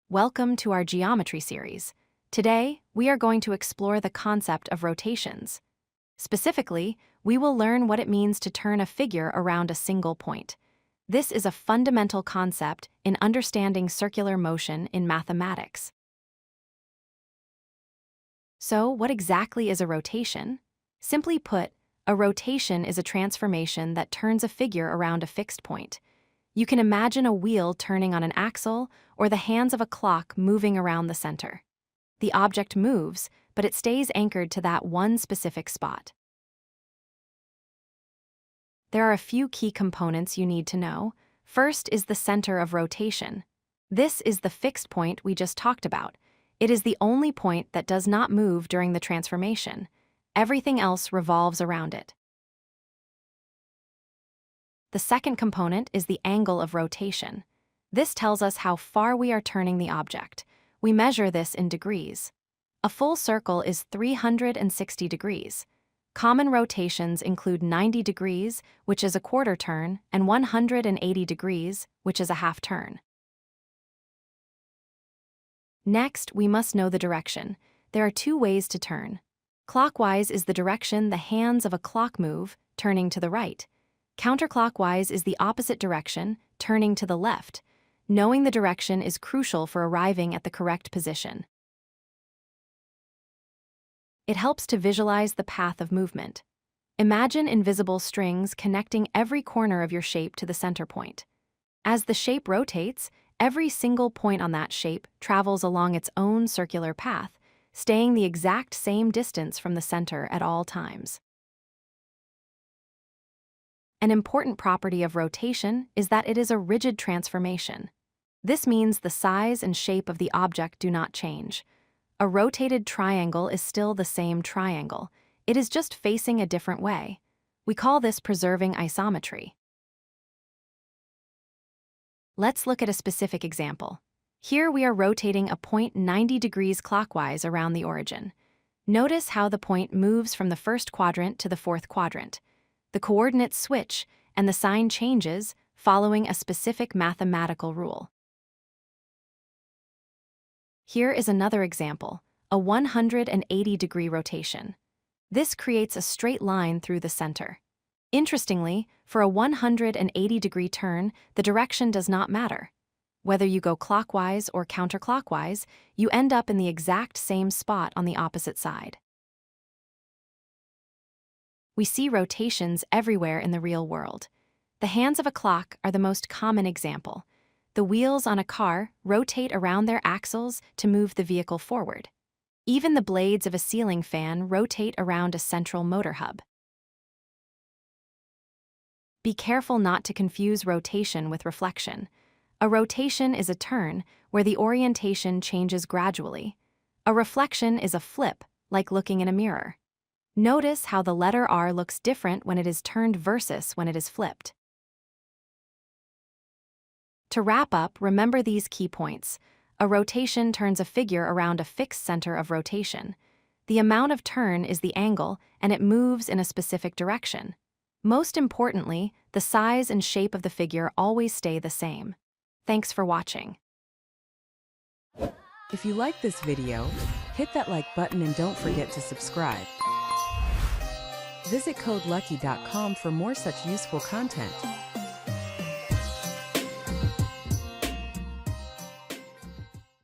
Welcome to our geometry series. Today, we are going to explore the concept of rotations. Specifically, we will learn what it means to turn a figure around a single point. This is a fundamental concept in understanding circular motion in mathematics. So, what exactly is a rotation? Simply put, a rotation is a transformation that turns a figure around a fixed point. You can imagine a wheel turning on an axle or the hands of a clock moving around the center. The object moves, but it stays anchored to that one specific spot. There are a few key components you need to know. First is the center of rotation. This is the fixed point we just talked about. It is the only point that does not move during the transformation. Everything else revolves around it. The second component is the angle of rotation. This tells us how far we are turning the object. We measure this in degrees. A full circle is 360 degrees. Common rotations include 90 degrees, which is a quarter turn, and 180 degrees, which is a half turn. Next, we must know the direction. There are two ways to turn. Clockwise is the direction the hands of a clock move, turning to the right. Counterclockwise is the opposite direction, turning to the left. Knowing the direction is crucial for arriving at the correct position. It helps to visualize the path of movement. Imagine invisible strings connecting every corner of your shape to the center point. As the shape rotates, every single point on that shape travels along its own circular path, staying the exact same distance from the center at all times. An important property of rotation is that it is a rigid transformation. This means the size and shape of the object do not change. A rotated triangle is still the same triangle. It is just facing a different way. We call this preserving isometry. Let's look at a specific example. Here we are rotating a point 90 degrees clockwise around the origin. Notice how the point moves from the first quadrant to the fourth quadrant. The coordinates switch, and the sign changes, following a specific mathematical rule. Here is another example, a 180-degree rotation. This creates a straight line through the center. Interestingly, for a 180-degree turn, the direction does not matter. Whether you go clockwise or counterclockwise, you end up in the exact same spot on the opposite side. We see rotations everywhere in the real world. The hands of a clock are the most common example. The wheels on a car rotate around their axles to move the vehicle forward. Even the blades of a ceiling fan rotate around a central motor hub. Be careful not to confuse rotation with reflection. A rotation is a turn where the orientation changes gradually. A reflection is a flip, like looking in a mirror. Notice how the letter R looks different when it is turned versus when it is flipped. To wrap up, remember these key points. A rotation turns a figure around a fixed center of rotation. The amount of turn is the angle, and it moves in a specific direction. Most importantly, the size and shape of the figure always stay the same. Thanks for watching. If you like this video, hit that like button and don't forget to subscribe. Visit codelucky.com for more such useful content.